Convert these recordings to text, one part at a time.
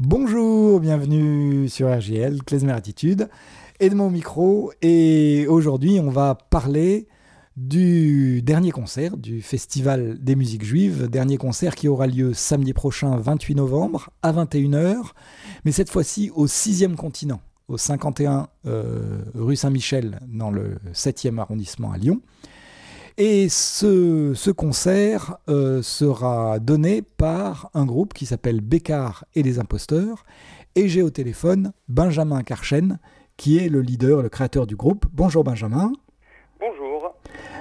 Bonjour, bienvenue sur RGL, Klezmer Attitude, Edmond au micro, et aujourd'hui on va parler du dernier concert du Festival des musiques juives, dernier concert qui aura lieu samedi prochain 28 novembre à 21h, mais cette fois-ci au 6e continent, au 51 rue Saint-Michel dans le 7e arrondissement à Lyon. Et ce concert sera donné par un groupe qui s'appelle Bécard et les Imposteurs. Et j'ai au téléphone Benjamin Karchen, qui est le leader, le créateur du groupe. Bonjour Benjamin. Bonjour.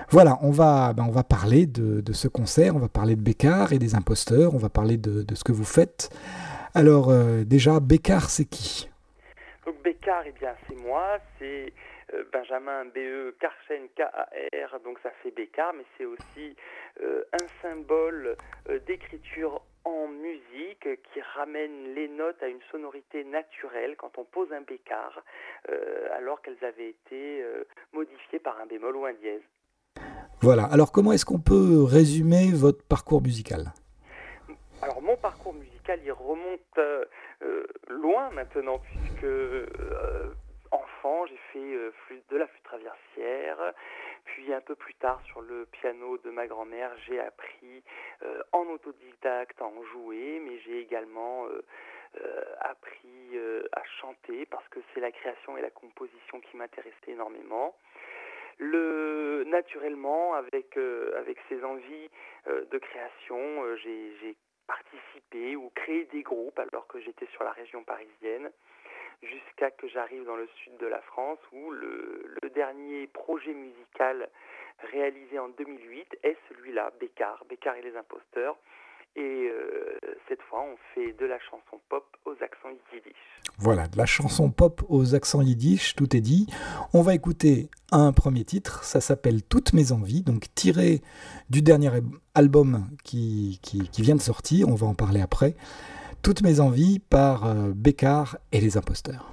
Voilà, on va parler de ce concert, on va parler de Bécard et des Imposteurs, on va parler de ce que vous faites. Alors déjà, Bécard, c'est qui ? Donc Bécard, eh bien c'est moi, c'est Benjamin B.E. Karchen K-A-R, donc ça fait Bécard, mais c'est aussi un symbole d'écriture en musique qui ramène les notes à une sonorité naturelle quand on pose un bécard, alors qu'elles avaient été modifiées par un bémol ou un dièse. Voilà, alors comment est-ce qu'on peut résumer votre parcours musical ? Alors mon parcours musical, il remonte loin maintenant, puisque enfant, j'ai fait de la flûte traversière, puis un peu plus tard sur le piano de ma grand-mère, j'ai appris en autodidacte à en jouer, mais j'ai également appris à chanter parce que c'est la création et la composition qui m'intéressaient énormément. Naturellement, avec ces envies de création, j'ai participé ou créé des groupes alors que j'étais sur la région parisienne, jusqu'à que j'arrive dans le sud de la France où le dernier projet musical réalisé en 2008 est celui-là, Bécard et les Imposteurs. Et cette fois, on fait de la chanson pop aux accents yiddish. Voilà, de la chanson pop aux accents yiddish, tout est dit. On va écouter un premier titre, ça s'appelle Toutes mes envies, donc tiré du dernier album qui vient de sortir, on va en parler après. Toutes mes envies par Bécard et les Imposteurs.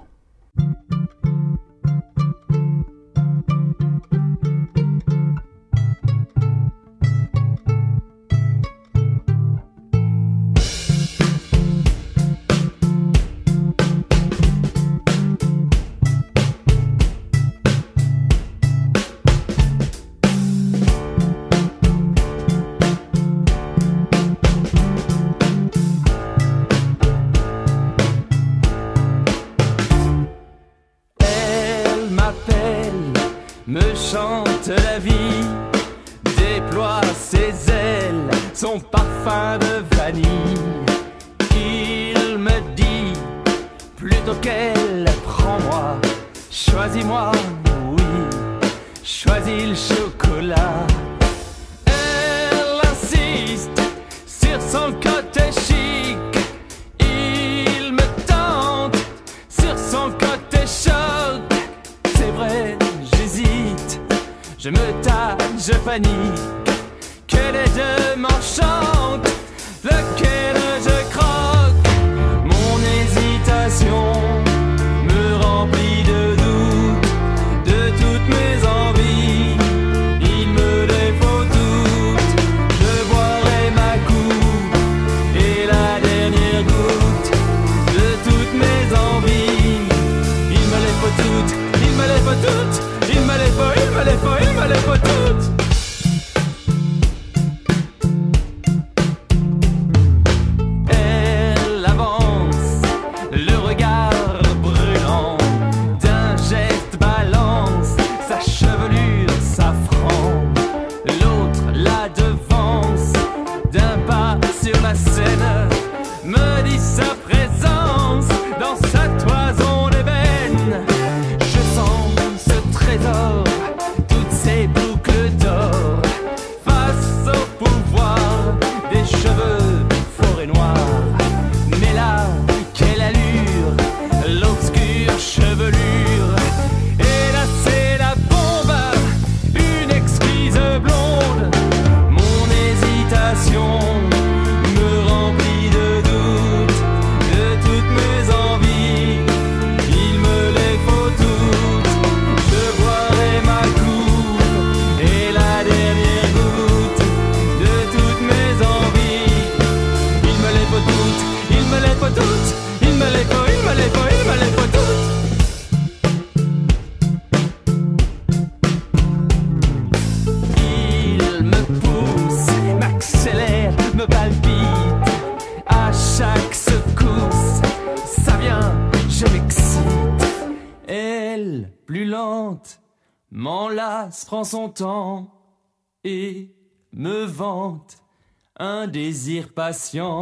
Me chante la vie, déploie ses ailes, son parfum de vanille. Il me dit, plutôt qu'elle, prends-moi, choisis-moi, oui, choisis le chocolat. Elle insiste sur son côté chic, il me tente sur son côté choc. C'est vrai, je me tâte, je panique, que les deux m'enchantent, lequel je croque. Mon hésitation me remplit de doutes, de toutes mes envies, il me les faut toutes. Je boirai ma coupe et la dernière goutte de toutes mes envies. Il me les faut toutes, il me les faut toutes. Il me les faut toutes. Il me pousse, m'accélère, me palpite. À chaque secousse, ça vient, je m'excite. Elle, plus lente, m'enlace, prend son temps et me vante un désir patient.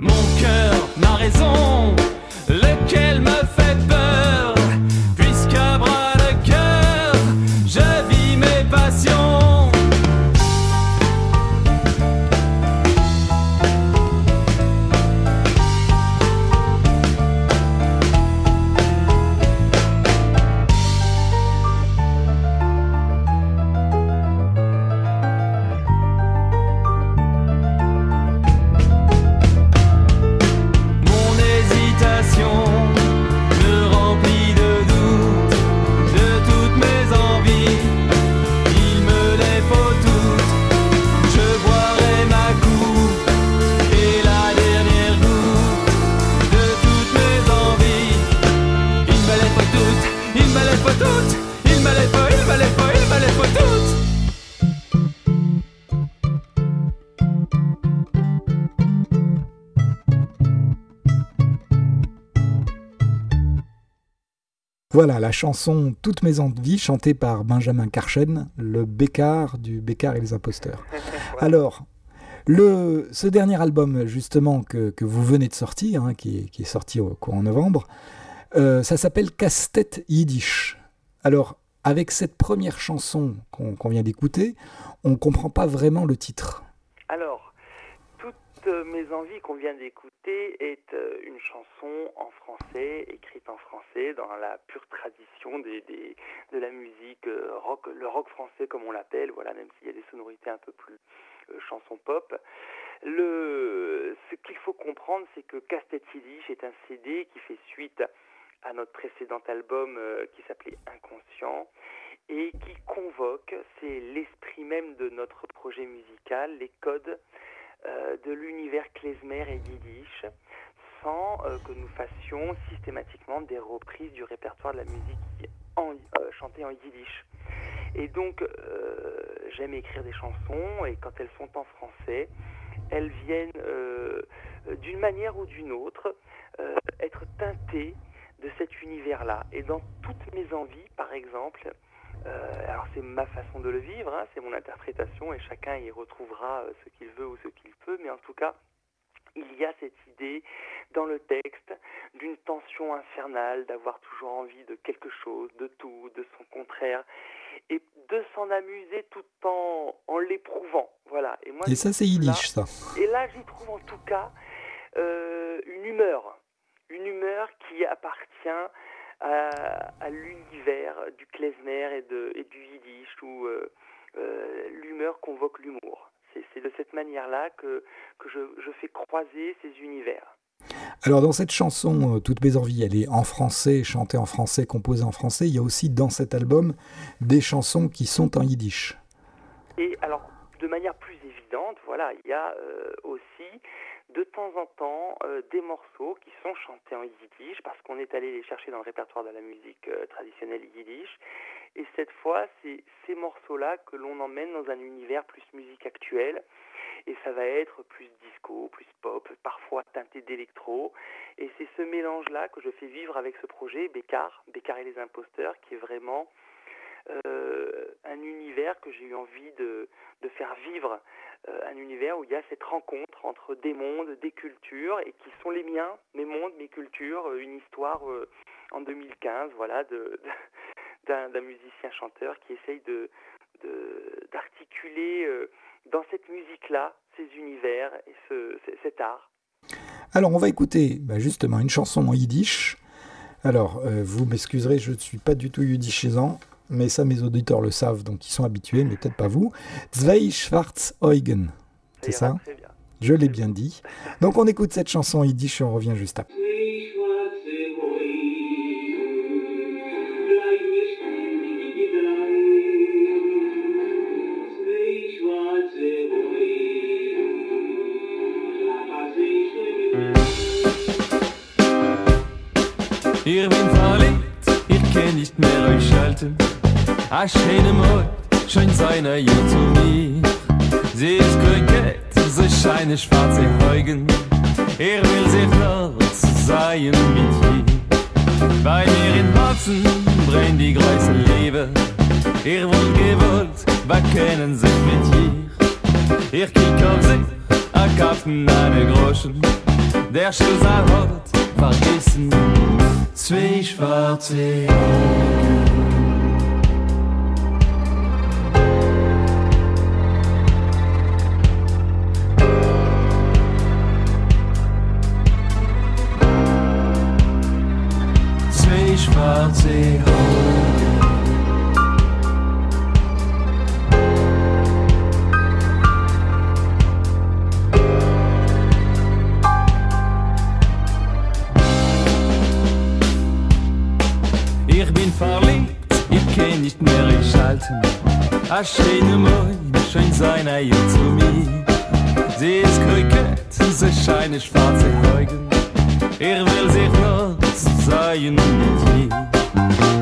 Mon cœur n'a raison, lequel me fait peur, puisqu'à bras le cœur, je vis mes passions. Voilà la chanson Toutes mes envies, chantée par Benjamin Karchen, le Bécard du Bécard et les imposteurs. Alors, ce dernier album justement que vous venez de sortir, hein, qui est sorti au courant novembre, ça s'appelle Casse-tête Yiddish. Alors, avec cette première chanson qu'on vient d'écouter, on ne comprend pas vraiment le titre. Alors, mes envies qu'on vient d'écouter est une chanson en français, écrite en français, dans la pure tradition de la musique rock, le rock français comme on l'appelle, voilà, même s'il y a des sonorités un peu plus chanson pop. Ce qu'il faut comprendre, c'est que Casse-tête Yiddish est un CD qui fait suite à notre précédent album qui s'appelait Inconscient et qui convoque, c'est l'esprit même de notre projet musical, les codes de l'univers klezmer et yiddish, sans que nous fassions systématiquement des reprises du répertoire de la musique chantée en yiddish. Et donc, j'aime écrire des chansons, et quand elles sont en français, elles viennent d'une manière ou d'une autre être teintées de cet univers-là. Et dans toutes mes envies, par exemple, alors c'est ma façon de le vivre, hein, c'est mon interprétation et chacun y retrouvera ce qu'il veut ou ce qu'il peut, mais en tout cas, il y a cette idée dans le texte d'une tension infernale, d'avoir toujours envie de quelque chose, de tout, de son contraire, et de s'en amuser tout en l'éprouvant. Voilà. Et moi, et ça, c'est yiddish, ça. Et là, j'y trouve en tout cas une humeur qui appartient à l'univers du klezmer et du yiddish, où l'humeur convoque l'humour. C'est de cette manière-là que je fais croiser ces univers. Alors dans cette chanson, Toutes mes envies, elle est en français, chantée en français, composée en français. Il y a aussi dans cet album des chansons qui sont en yiddish. Et alors, de manière plus évidente, voilà, il y a aussi de temps en temps des morceaux qui sont chantés en yiddish, parce qu'on est allé les chercher dans le répertoire de la musique traditionnelle yiddish. Et cette fois, c'est ces morceaux-là que l'on emmène dans un univers plus musique actuelle. Et ça va être plus disco, plus pop, parfois teinté d'électro. Et c'est ce mélange-là que je fais vivre avec ce projet, Bécard et les imposteurs, qui est vraiment un univers que j'ai eu envie de faire vivre. Un univers où il y a cette rencontre entre des mondes, des cultures, et qui sont les miens, mes mondes, mes cultures, une histoire en 2015, voilà, d'un musicien-chanteur qui essaye d'articuler dans cette musique-là ces univers et cet art. Alors on va écouter justement une chanson en yiddish. Alors vous m'excuserez, je ne suis pas du tout yiddishisant, mais ça mes auditeurs le savent, donc ils sont habitués, mais peut-être pas vous. Zwei Schwarzaugen, c'est ça ? Très bien. Je l'ai bien dit. Donc on écoute cette chanson en yiddish et on revient juste après. Ich bin verliebt, ich kann nicht mehr euch schalten. A schöne Mord, schön seine ja zu mir. Sie ist kokett, so scheine schwarze Augen. Will sich nur sein mit ihr. Bei mir im Herzen brennt die große Liebe. Wohl gewollt, wir kennen sich mit ihr. Ich kick auf sie, Kapten eine Groschen. Der Schicksal hat vergessen, zwei schwarze Augen. Zwei schwarze Augen. Ich bin verliebt, ich kann nicht mehr schalten. A schöne Moin, schön sein ja zu mir. Sie ist kokett, sie scheine schwarze Augen. Will sich nur sein mit ihr.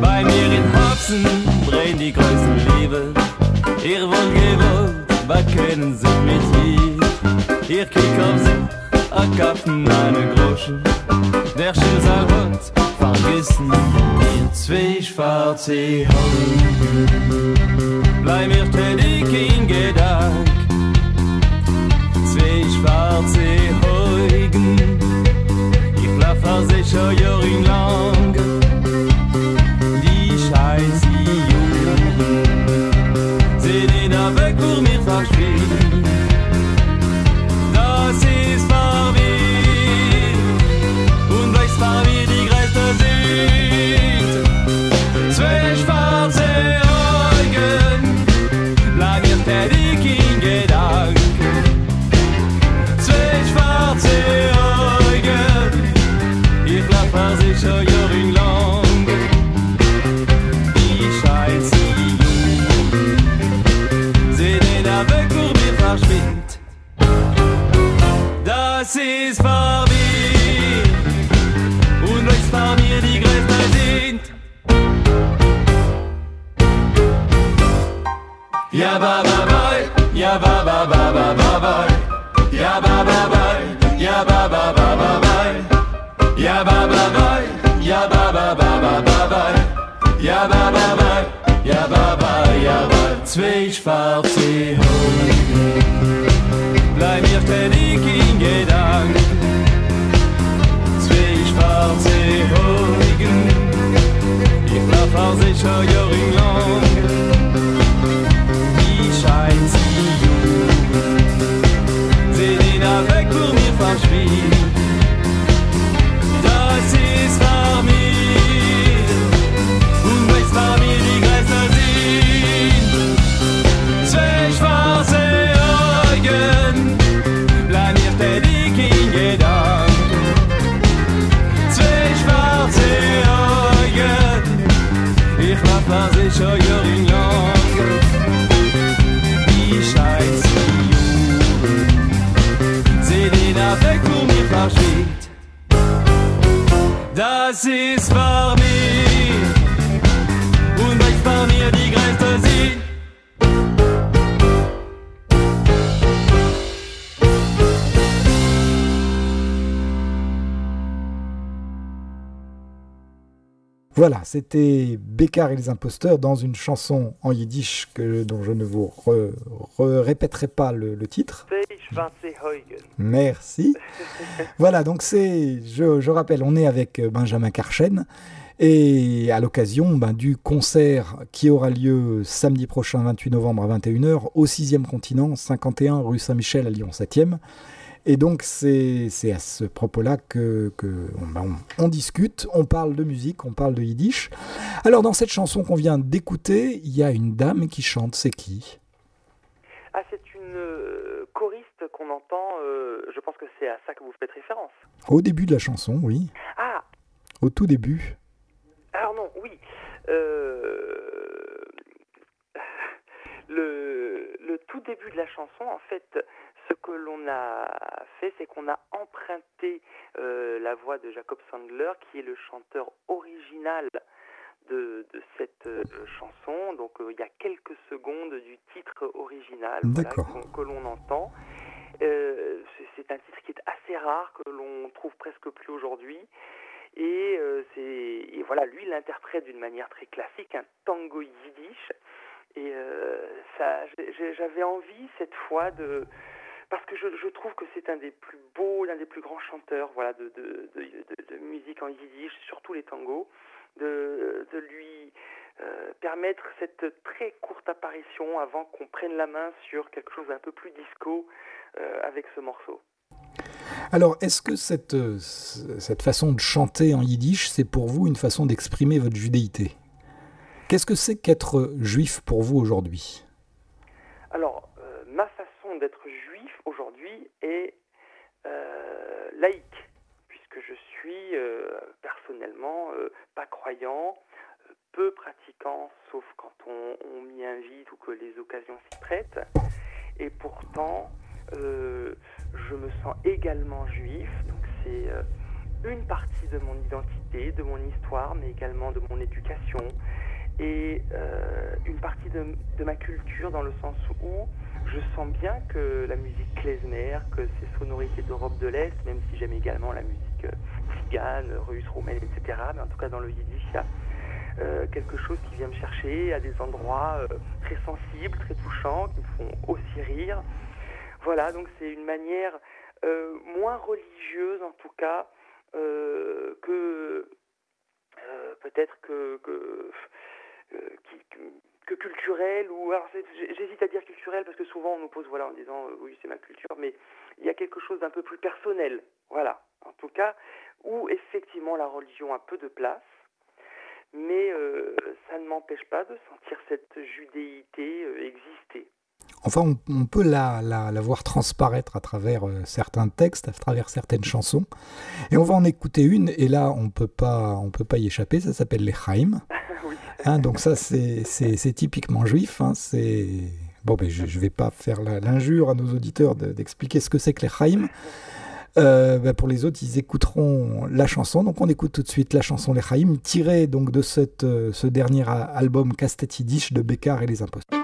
Bei mir im Herzen brennt die größte Liebe. Wohl gewollt, wir kennen sich mit ihr. Ich kick auf sie, Kapten eine Groschen. Der Schicksal hat vergessen, ihr zwei schwarze Augen. Bleib mir ständig in Gedanken. Zwei schwarze Augen. Ich lache sicher jahrelang. Die scheiße Jugend. Sie den weg, wo mir verschwinden. Das ist wahr wie. Und weiß wahr wie die größte sind. Zwei schwarze Augen. Bleib mir ständig in Gedanken. Zwei schwarze Augen. Ich lache sicher jahrelang. Die scheiße Jugend. Sie den weg, wo mir verschwindet. Das ist wahr wie. Und euch war mir die größte sind. Ja ba ba ba, ja ba ba ba ba ba ba, ja ba ba ba, ja ba ba ba ba ba, ja ba ba ba, ja ba ba ba ba ba ba, ja ba ba ba, ja ba ba, ja ba. Zwei schwarze Augen, bleib mir ständig in Gedanken. Zwei schwarze Augen, ich lache sicher jahrelang. Die scheiße Jugend, sie den weg, wo mir verschwindet. Das ist wahr mir, und weiß wahr mir die größte sind. Zwei schwarze Augen, bleib mir ständig in Gedanken. Zwei schwarze Augen, ich lache sicher jahrelang. Die scheiße Jugend, sie den weg, wo mir verschwindet. Das ist wahr mir, und weiß wahr mir die größte sind. Voilà, c'était Bécard et les imposteurs dans une chanson en yiddish dont je ne vous répéterai pas le titre. Zwei schwarze Augen. Merci. Voilà, donc je rappelle, on est avec Benjamin Karchen et à l'occasion du concert qui aura lieu samedi prochain, 28 novembre à 21h, au 6e continent, 51 rue Saint-Michel à Lyon 7e. Et donc c'est à ce propos-là on discute, on parle de musique, on parle de yiddish. Alors dans cette chanson qu'on vient d'écouter, il y a une dame qui chante, c'est qui ? Ah, c'est une choriste qu'on entend, je pense que c'est à ça que vous faites référence. Au début de la chanson, oui. Ah, Au tout début. alors non, oui. Le tout début de la chanson, en fait, ce que l'on a fait, c'est qu'on a emprunté la voix de Jacob Sandler, qui est le chanteur original de cette chanson. Donc il y a quelques secondes du titre original que l'on entend. C'est un titre qui est assez rare, que l'on trouve presque plus aujourd'hui. Et voilà, lui, il l'interprète d'une manière très classique, un tango yiddish. Et j'avais envie cette fois parce que je trouve que c'est un des plus beaux, l'un des plus grands chanteurs, voilà, de musique en yiddish, surtout les tangos, de lui permettre cette très courte apparition avant qu'on prenne la main sur quelque chose d'un peu plus disco avec ce morceau. Alors, est-ce que cette façon de chanter en yiddish, c'est pour vous une façon d'exprimer votre judéité ? Qu'est-ce que c'est qu'être juif pour vous aujourd'hui ? Alors, ma façon d'être juif aujourd'hui est laïque, puisque je suis personnellement pas croyant, peu pratiquant, sauf quand on m'y invite ou que les occasions s'y prêtent. Et pourtant, je me sens également juif, donc c'est une partie de mon identité, de mon histoire, mais également de mon éducation, et une partie de ma culture, dans le sens où je sens bien que la musique klezmer, que ces sonorités d'Europe de l'Est, même si j'aime également la musique tzigane, russe, roumaine, etc., mais en tout cas dans le yiddish, il y a quelque chose qui vient me chercher à des endroits très sensibles, très touchants, qui me font aussi rire. Voilà, donc c'est une manière moins religieuse en tout cas que peut-être que culturelle, ou alors j'hésite à dire culturelle parce que souvent on nous pose en disant oui c'est ma culture, mais il y a quelque chose d'un peu plus personnel, voilà, en tout cas, où effectivement la religion a peu de place, mais ça ne m'empêche pas de sentir cette judéité exister. Enfin, on peut la voir transparaître à travers certains textes, à travers certaines chansons. Et on va en écouter une, et là, on peut pas y échapper, ça s'appelle les Chaim. Oui. Donc ça, c'est typiquement juif. Bon, je vais pas faire l'injure à nos auditeurs d'expliquer ce que c'est que les Chaim. Pour les autres, ils écouteront la chanson. Donc on écoute tout de suite la chanson Les Chaim, tirée donc de ce dernier album Kastet Yiddish de Bécard et les Imposteurs.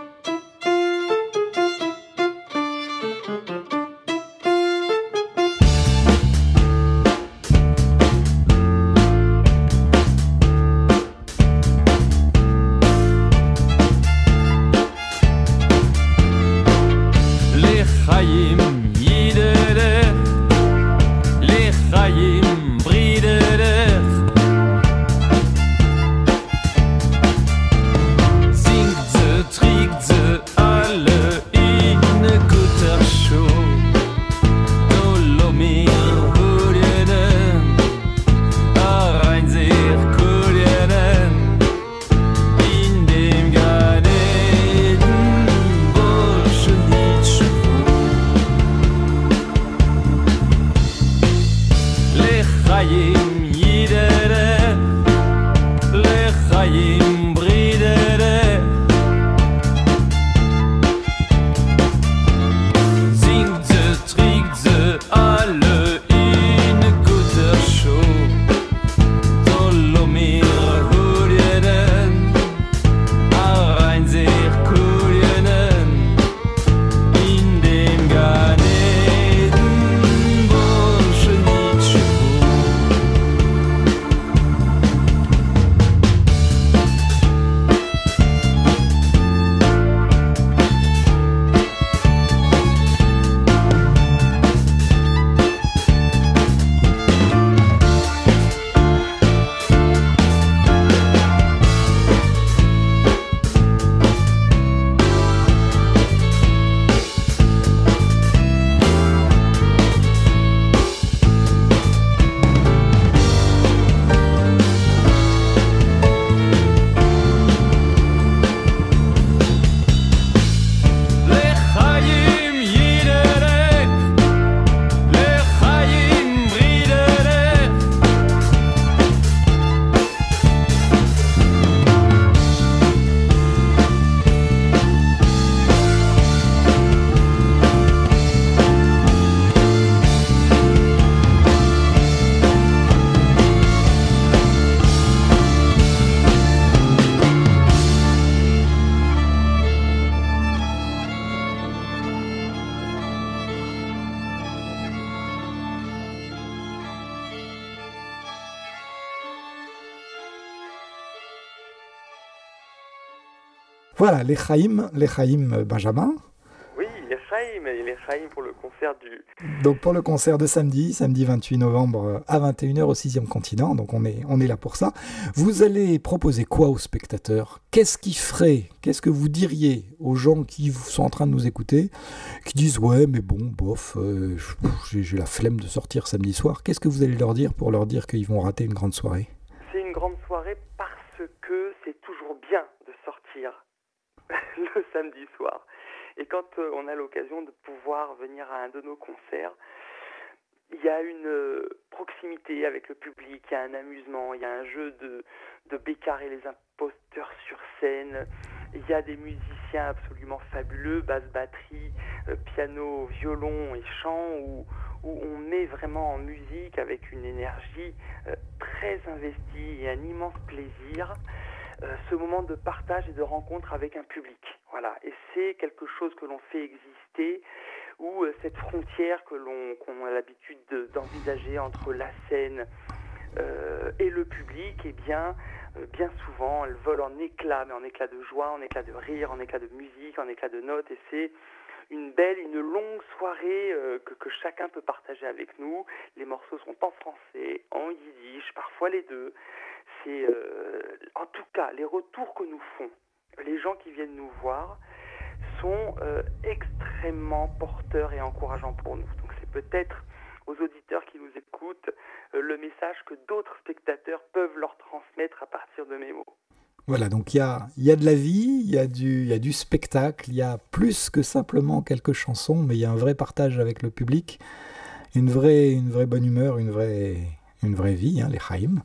Voilà, les Chaim Benjamin. Oui, les Chaim pour le concert du... Donc pour le concert de samedi 28 novembre à 21h au 6e continent, donc on est là pour ça. Vous allez proposer quoi aux spectateurs ? Qu'est-ce que vous diriez aux gens qui sont en train de nous écouter, qui disent « Ouais, mais bon, bof, j'ai la flemme de sortir samedi soir ». Qu'est-ce que vous allez leur dire pour leur dire qu'ils vont rater une grande soirée ? C'est une grande soirée parce que c'est toujours bien de sortir le samedi soir. Et quand on a l'occasion de pouvoir venir à un de nos concerts, il y a une proximité avec le public, il y a un amusement, il y a un jeu de Bécard et les imposteurs sur scène, il y a des musiciens absolument fabuleux, basse, batterie, piano, violon et chant, où on est vraiment en musique avec une énergie très investie et un immense plaisir. Ce moment de partage et de rencontre avec un public. Voilà. Et c'est quelque chose que l'on fait exister, ou cette frontière qu'on a l'habitude d'envisager entre la scène et le public, eh bien souvent, elle vole en éclats, mais en éclats de joie, en éclats de rire, en éclats de musique, en éclats de notes, et c'est une longue soirée que chacun peut partager avec nous. Les morceaux sont en français, en yiddish, parfois les deux. C'est en tout cas les retours que nous font les gens qui viennent nous voir sont extrêmement porteurs et encourageants pour nous. Donc c'est peut-être aux auditeurs qui nous écoutent le message que d'autres spectateurs peuvent leur transmettre à partir de mes mots. Voilà, donc il y a de la vie, il y a du spectacle, il y a plus que simplement quelques chansons, mais il y a un vrai partage avec le public, une vraie bonne humeur, une vraie vie, les Chaim.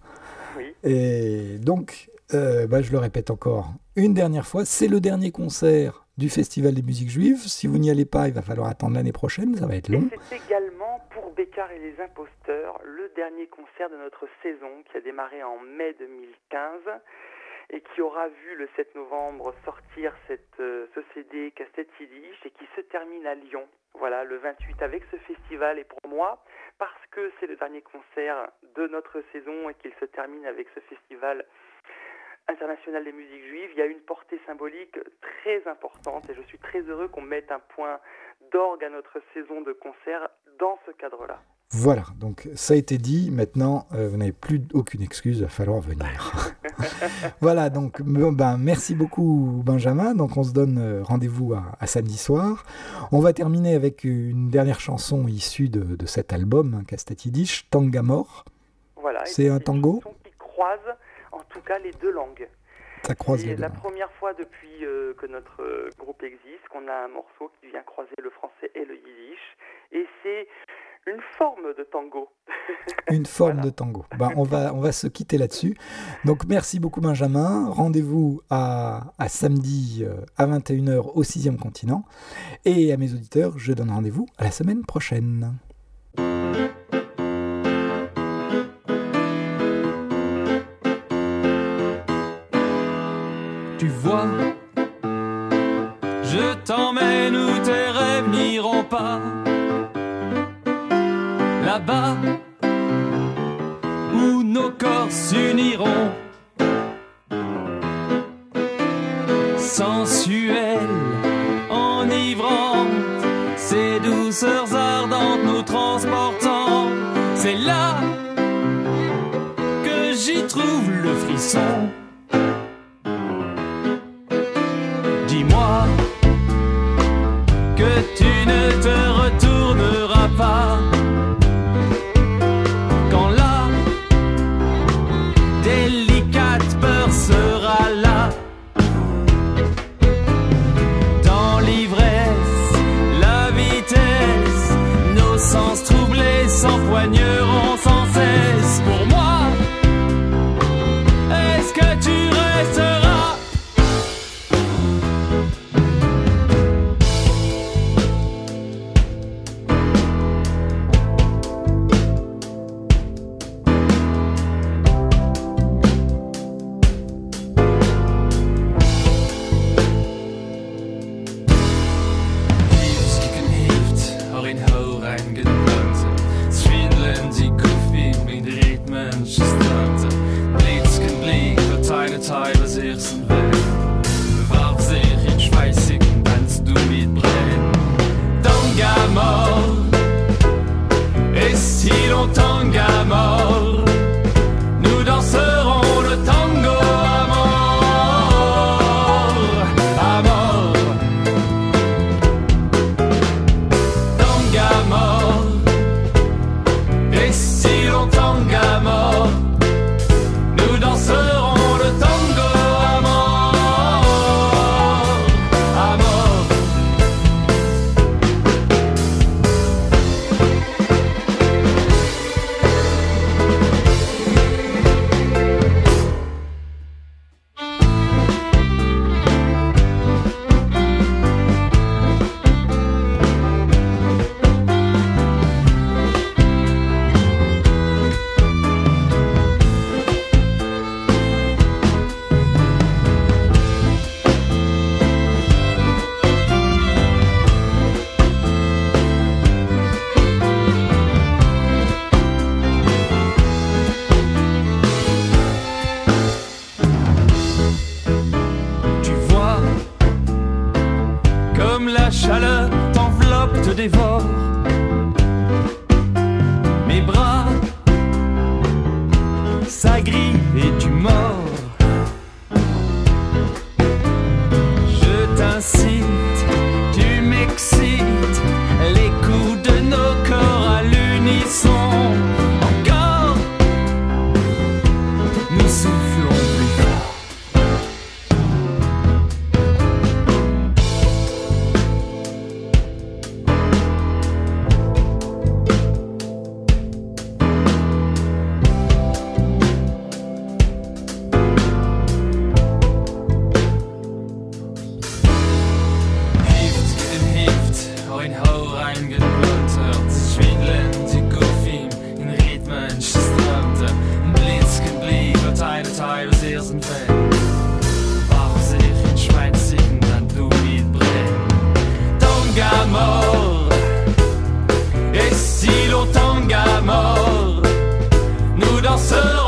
Oui. Et donc, je le répète encore une dernière fois, c'est le dernier concert du Festival des musiques juives. Si vous n'y allez pas, il va falloir attendre l'année prochaine, ça va être long. Et c'est également pour Bécard et les imposteurs le dernier concert de notre saison qui a démarré en mai 2015 et qui aura vu le 7 novembre sortir ce CD Casse-tête Yiddish et qui se termine à Lyon. Voilà, le 28 avec ce festival. Et pour moi, parce que c'est le dernier concert de notre saison et qu'il se termine avec ce festival international des musiques juives, il y a une portée symbolique très importante et je suis très heureux qu'on mette un point d'orgue à notre saison de concert dans ce cadre-là. Voilà, donc ça a été dit, maintenant vous n'avez plus aucune excuse, il va falloir venir. Voilà, donc merci beaucoup Benjamin, donc on se donne rendez-vous à samedi soir. On va terminer avec une dernière chanson issue de cet album, Casse-tête Yiddish, Tangamor. Voilà, c'est un tango qui croise en tout cas les deux langues. Ça croise les deux. C'est la première fois depuis que notre groupe existe qu'on a un morceau qui vient croiser le français et le yiddish, et c'est une forme de tango. Une forme de tango. On va se quitter là-dessus. Donc merci beaucoup Benjamin. Rendez-vous à samedi à 21h au 6e continent. Et à mes auditeurs, je donne rendez-vous à la semaine prochaine. Tu vois, je t'emmène où tes rêves n'iront pas. Là-bas, où nos corps s'uniront. Sensuelle, enivrante, ces douceurs ardentes nous transportant. C'est là que j'y trouve le frisson. Dis-moi que tu ne te retourneras pas quand la délicate peur sera là. Dans l'ivresse, la vitesse, nos sens troublés s'empoigneront sans cesse. Pour moi, est-ce que tu resteras? Tijd was eerst een weg. Waarop te dévore. Mes bras s'agrippent et tu mords. Je t'incite, tu m'excites, les coups de nos corps à l'unisson. Encore, nous soufflons plus fort. Et si longtemps qu'à mort, nous danserons.